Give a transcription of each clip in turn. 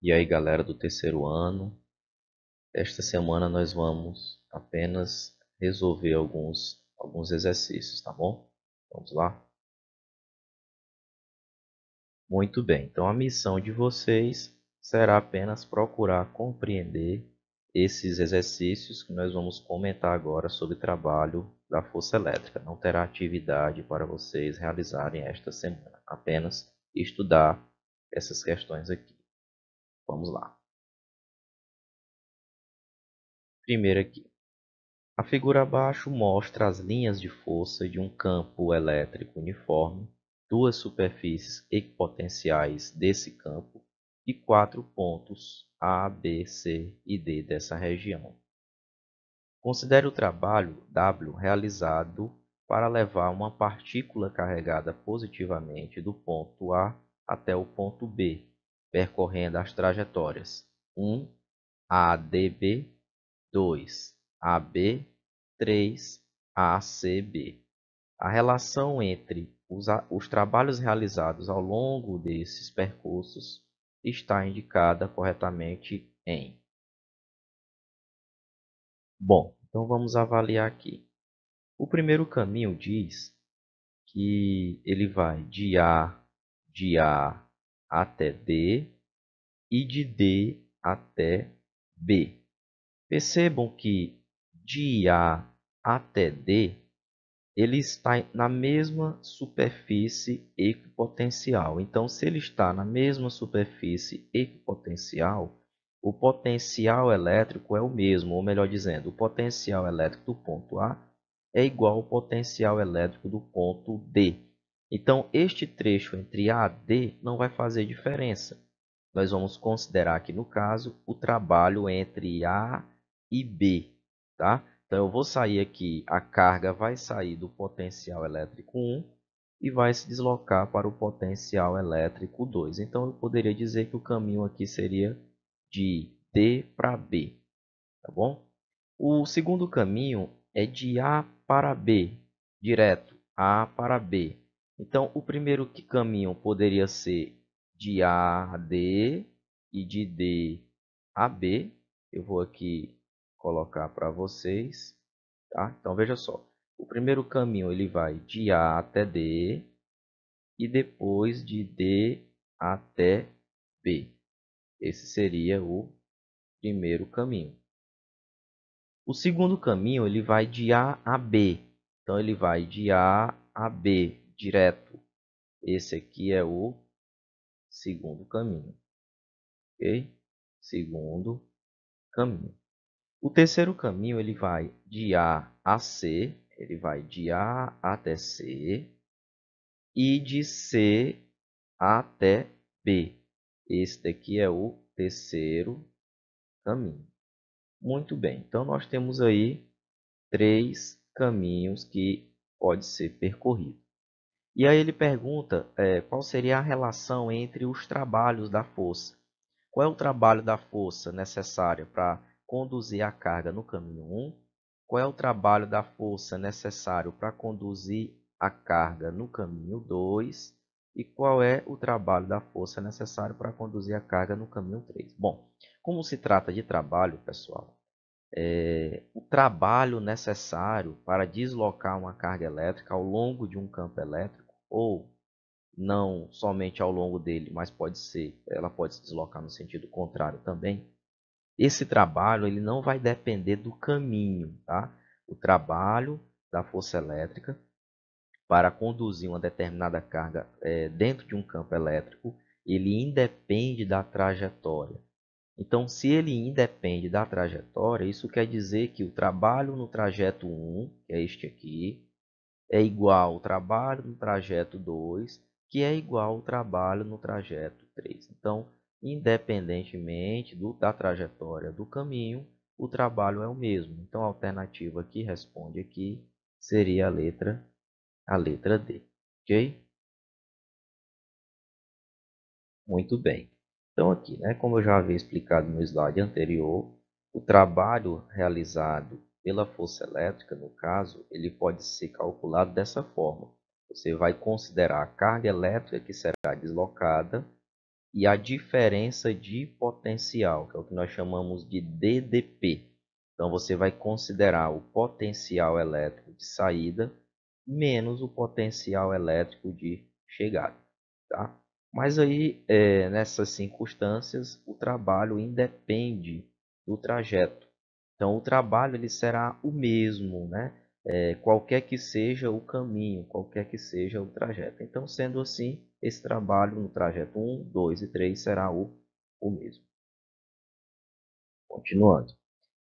E aí, galera do terceiro ano, esta semana nós vamos apenas resolver alguns exercícios, tá bom? Vamos lá? Muito bem, então a missão de vocês será apenas procurar compreender esses exercícios que nós vamos comentar agora sobre trabalho da força elétrica. Não terá atividade para vocês realizarem esta semana, apenas estudar essas questões aqui. Vamos lá. Primeiro aqui. A figura abaixo mostra as linhas de força de um campo elétrico uniforme, duas superfícies equipotenciais desse campo e quatro pontos A, B, C e D dessa região. Considere o trabalho W realizado para levar uma partícula carregada positivamente do ponto A até o ponto B, percorrendo as trajetórias 1, ADB, 2, AB, 3, ACB. A relação entre os trabalhos realizados ao longo desses percursos está indicada corretamente em. Bom, então vamos avaliar aqui. O primeiro caminho diz que ele vai de A até D e de D até B. Percebam que de A até D ele está na mesma superfície equipotencial. Então, se ele está na mesma superfície equipotencial, o potencial elétrico é o mesmo, ou melhor dizendo, o potencial elétrico do ponto A é igual ao potencial elétrico do ponto D. Então, este trecho entre A e D não vai fazer diferença. Nós vamos considerar aqui, no caso, o trabalho entre A e B, tá? Então, eu vou sair aqui, a carga vai sair do potencial elétrico 1 e vai se deslocar para o potencial elétrico 2. Então, eu poderia dizer que o caminho aqui seria de D para B, tá bom? O segundo caminho é de A para B, direto, A para B. Então, o primeiro caminho poderia ser de A a D e de D a B. Eu vou aqui colocar para vocês, tá? Então, veja só. O primeiro caminho ele vai de A até D e depois de D até B. Esse seria o primeiro caminho. O segundo caminho ele vai de A a B. Então, ele vai de A a B direto. Esse aqui é o segundo caminho. Ok? Segundo caminho. O terceiro caminho ele vai de A a C. Ele vai de A até C. E de C até B. Esse daqui é o terceiro caminho. Muito bem. Então, nós temos aí três caminhos que pode ser percorrido. E aí ele pergunta qual seria a relação entre os trabalhos da força. Qual é o trabalho da força necessário para conduzir a carga no caminho 1? Qual é o trabalho da força necessário para conduzir a carga no caminho 2? E qual é o trabalho da força necessário para conduzir a carga no caminho 3? Bom, como se trata de trabalho, pessoal, o trabalho necessário para deslocar uma carga elétrica ao longo de um campo elétrico, ou não somente ao longo dele, mas ela pode se deslocar no sentido contrário também. Esse trabalho ele não vai depender do caminho, tá? O trabalho da força elétrica para conduzir uma determinada carga dentro de um campo elétrico, ele independe da trajetória. Então, se ele independe da trajetória, isso quer dizer que o trabalho no trajeto 1, que é este aqui, é igual ao trabalho no trajeto 2, que é igual ao trabalho no trajeto 3. Então, independentemente da trajetória do caminho, o trabalho é o mesmo. Então, a alternativa que responde aqui seria a letra D. Ok? Muito bem. Então aqui, né, como eu já havia explicado no slide anterior, o trabalho realizado pela força elétrica, no caso, ele pode ser calculado dessa forma. Você vai considerar a carga elétrica que será deslocada e a diferença de potencial, que é o que nós chamamos de DDP. Então, você vai considerar o potencial elétrico de saída menos o potencial elétrico de chegada. Tá? Mas aí, nessas circunstâncias, o trabalho independe do trajeto. Então, o trabalho ele será o mesmo, né? Qualquer que seja o caminho, qualquer que seja o trajeto. Então, sendo assim, esse trabalho no trajeto 1, 2 e 3 será o mesmo. Continuando.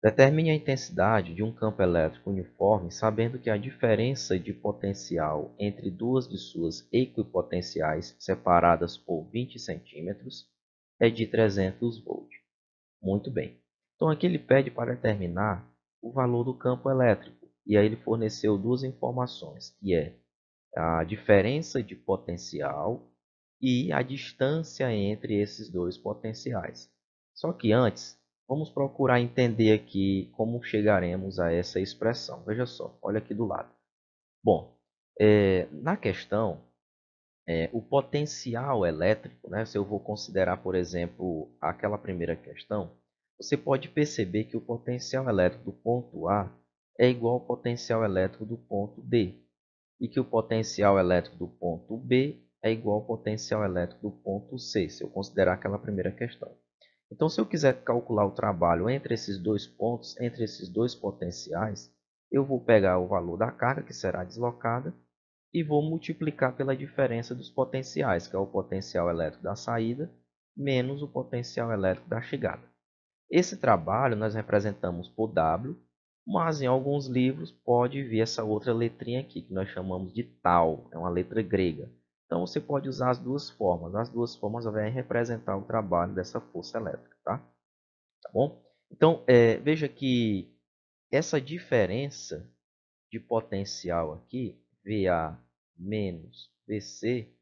Determine a intensidade de um campo elétrico uniforme, sabendo que a diferença de potencial entre duas de suas equipotenciais separadas por 20 centímetros é de 300 volts. Muito bem. Então aqui ele pede para determinar o valor do campo elétrico. E aí ele forneceu duas informações, que é a diferença de potencial e a distância entre esses dois potenciais. Só que antes, vamos procurar entender aqui como chegaremos a essa expressão. Veja só, olha aqui do lado. Bom, na questão, o potencial elétrico, né, se eu vou considerar, por exemplo, aquela primeira questão, você pode perceber que o potencial elétrico do ponto A é igual ao potencial elétrico do ponto D e que o potencial elétrico do ponto B é igual ao potencial elétrico do ponto C, se eu considerar aquela primeira questão. Então, se eu quiser calcular o trabalho entre esses dois pontos, entre esses dois potenciais, eu vou pegar o valor da carga que será deslocada e vou multiplicar pela diferença dos potenciais, que é o potencial elétrico da saída menos o potencial elétrico da chegada. Esse trabalho nós representamos por W, mas em alguns livros pode vir essa outra letrinha aqui, que nós chamamos de tal, é uma letra grega. Então você pode usar as duas formas. As duas formas vão representar o trabalho dessa força elétrica, tá bom? Então veja que essa diferença de potencial aqui, VA menos VC,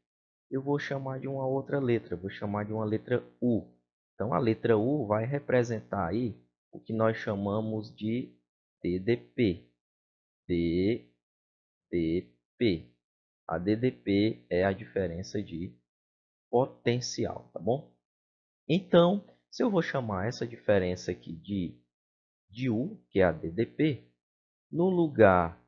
eu vou chamar de uma outra letra, vou chamar de uma letra U. Então, a letra U vai representar aí o que nós chamamos de DDP. DDP. A DDP é a diferença de potencial, tá bom? Então, se eu vou chamar essa diferença aqui de U, que é a DDP, no lugar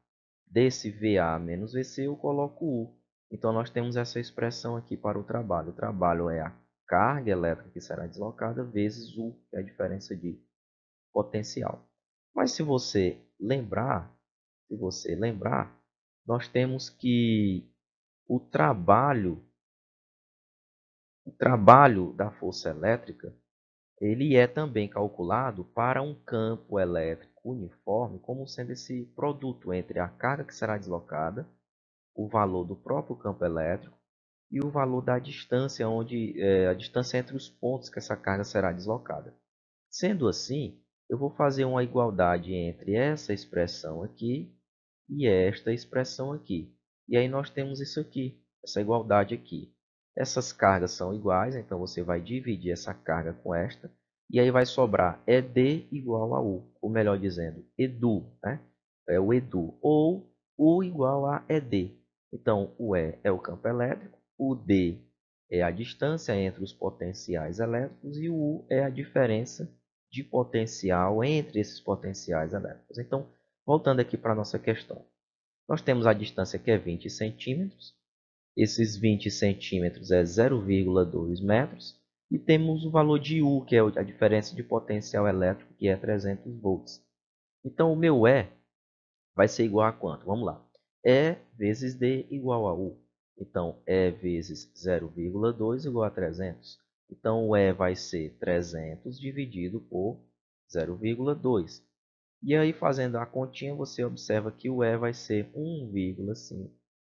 desse VA menos VC, eu coloco U. Então, nós temos essa expressão aqui para o trabalho. O trabalho é a carga elétrica que será deslocada vezes U, que é a diferença de potencial. Mas se você lembrar, nós temos que o trabalho da força elétrica ele é também calculado para um campo elétrico uniforme, como sendo esse produto entre a carga que será deslocada, o valor do próprio campo elétrico e o valor da distância a distância entre os pontos que essa carga será deslocada. Sendo assim, eu vou fazer uma igualdade entre essa expressão aqui e esta expressão aqui. E aí nós temos isso aqui, essa igualdade aqui. Essas cargas são iguais, então você vai dividir essa carga com esta, e aí vai sobrar ED igual a U, ou melhor dizendo, EDU, né? É o EDU, ou U igual a ED. Então, o E é o campo elétrico, o D é a distância entre os potenciais elétricos e o U é a diferença de potencial entre esses potenciais elétricos. Então, voltando aqui para a nossa questão. Nós temos a distância que é 20 centímetros. Esses 20 centímetros é 0,2 metros. E temos o valor de U, que é a diferença de potencial elétrico, que é 300 volts. Então, o meu E vai ser igual a quanto? Vamos lá. E vezes D igual a U. Então, E vezes 0,2 igual a 300. Então, o E vai ser 300 dividido por 0,2. E aí, fazendo a continha, você observa que o E vai ser 1,5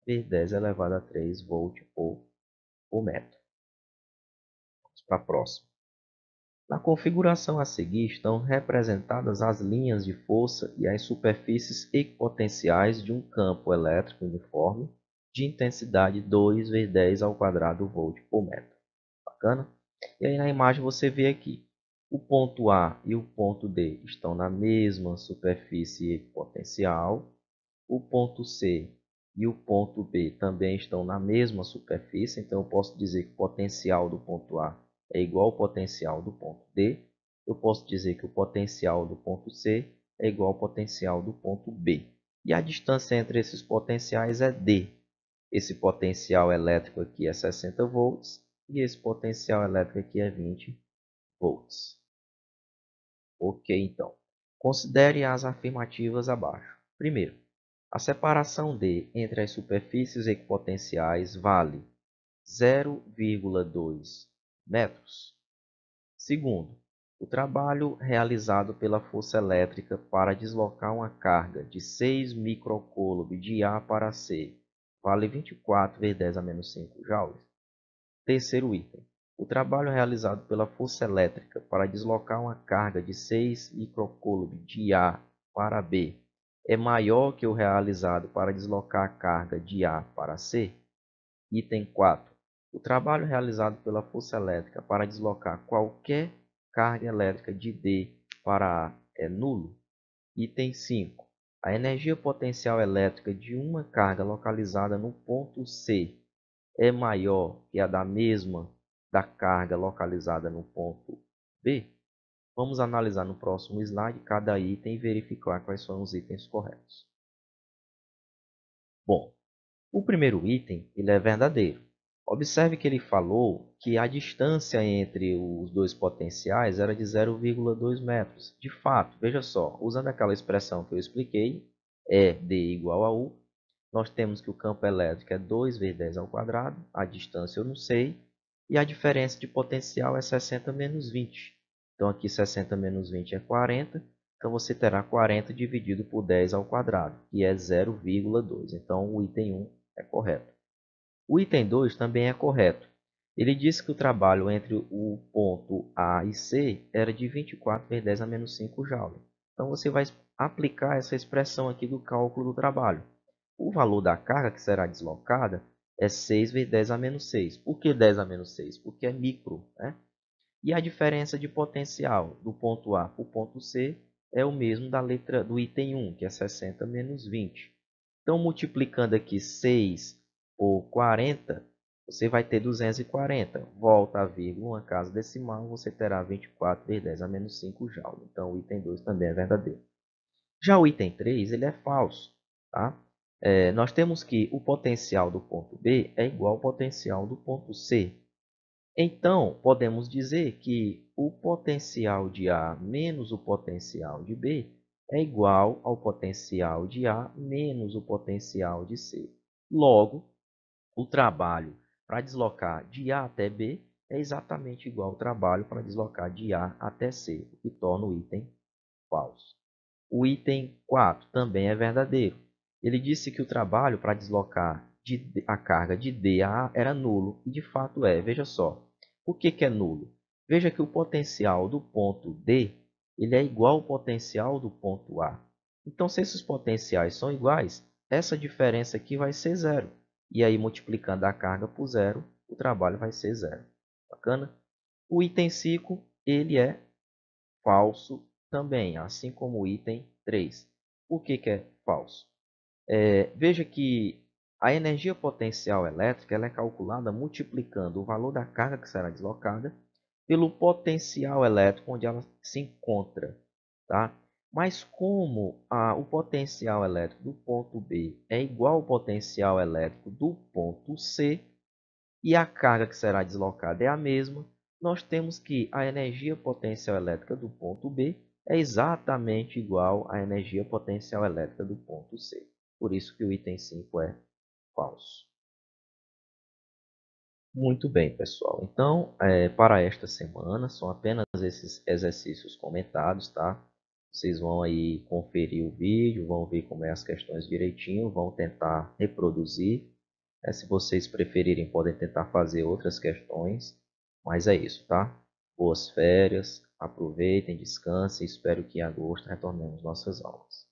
vezes 10 elevado a 3 volt por metro. Vamos para a próxima. Na configuração a seguir estão representadas as linhas de força e as superfícies equipotenciais de um campo elétrico uniforme de intensidade 2 vezes 10 ao quadrado volt por metro. Bacana? E aí na imagem você vê aqui, o ponto A e o ponto D estão na mesma superfície equipotencial, o ponto C e o ponto B também estão na mesma superfície, então eu posso dizer que o potencial do ponto A é igual ao potencial do ponto D, eu posso dizer que o potencial do ponto C é igual ao potencial do ponto B. E a distância entre esses potenciais é D. Esse potencial elétrico aqui é 60 volts e esse potencial elétrico aqui é 20 volts. Ok, então. Considere as afirmativas abaixo. Primeiro, a separação D entre as superfícies equipotenciais vale 0,2 metros. Segundo, o trabalho realizado pela força elétrica para deslocar uma carga de 6 microcoulomb de A para C vale 24 vezes 10 a menos 5 joules. Terceiro item. O trabalho realizado pela força elétrica para deslocar uma carga de 6 microcoulomb de A para B é maior que o realizado para deslocar a carga de A para C? Item 4. O trabalho realizado pela força elétrica para deslocar qualquer carga elétrica de D para A é nulo? Item 5. A energia potencial elétrica de uma carga localizada no ponto C é maior que a da mesma da carga localizada no ponto B? Vamos analisar no próximo slide cada item e verificar quais são os itens corretos. Bom, o primeiro item ele é verdadeiro. Observe que ele falou que a distância entre os dois potenciais era de 0,2 metros. De fato, veja só, usando aquela expressão que eu expliquei, E D igual a U, nós temos que o campo elétrico é 2 vezes 10 ao quadrado, a distância eu não sei, e a diferença de potencial é 60 menos 20. Então aqui 60 menos 20 é 40, então você terá 40 dividido por 10 ao quadrado, que é 0,2. Então o item 1 é correto. O item 2 também é correto. Ele disse que o trabalho entre o ponto A e C era de 24 vezes 10 a menos 5 joules. Então você vai aplicar essa expressão aqui do cálculo do trabalho. O valor da carga que será deslocada é 6 vezes 10 a menos 6. Por que 10 a menos 6? Porque é micro, né? E a diferença de potencial do ponto A para o ponto C é o mesmo da letra do item 1, que é 60 menos 20. Então, multiplicando aqui 6 por 40, você vai ter 240. Volta a vírgula, uma casa decimal, você terá 24 vezes 10 a menos 5 joules. Então, o item 2 também é verdadeiro. Já o item 3, ele é falso. Tá? Nós temos que o potencial do ponto B é igual ao potencial do ponto C. Então, podemos dizer que o potencial de A menos o potencial de B é igual ao potencial de A menos o potencial de C. Logo, o trabalho para deslocar de A até B é exatamente igual ao trabalho para deslocar de A até C, o que torna o item falso. O item 4 também é verdadeiro. Ele disse que o trabalho para deslocar a carga de D a A era nulo, e de fato é. Veja só, por que é nulo? Veja que o potencial do ponto D ele é igual ao potencial do ponto A. Então, se esses potenciais são iguais, essa diferença aqui vai ser zero. E aí, multiplicando a carga por zero, o trabalho vai ser zero. Bacana? O item 5 ele é falso também, assim como o item 3. Por que é falso? Veja que a energia potencial elétrica ela é calculada multiplicando o valor da carga que será deslocada pelo potencial elétrico onde ela se encontra. Tá? Mas como o potencial elétrico do ponto B é igual ao potencial elétrico do ponto C, e a carga que será deslocada é a mesma, nós temos que a energia potencial elétrica do ponto B é exatamente igual à energia potencial elétrica do ponto C. Por isso que o item 5 é falso. Muito bem, pessoal. Então, para esta semana, são apenas esses exercícios comentados, tá? Vocês vão aí conferir o vídeo, vão ver como é as questões direitinho, vão tentar reproduzir. Se vocês preferirem, podem tentar fazer outras questões. Mas é isso, tá? Boas férias, aproveitem, descansem. Espero que em agosto retornemos nossas aulas.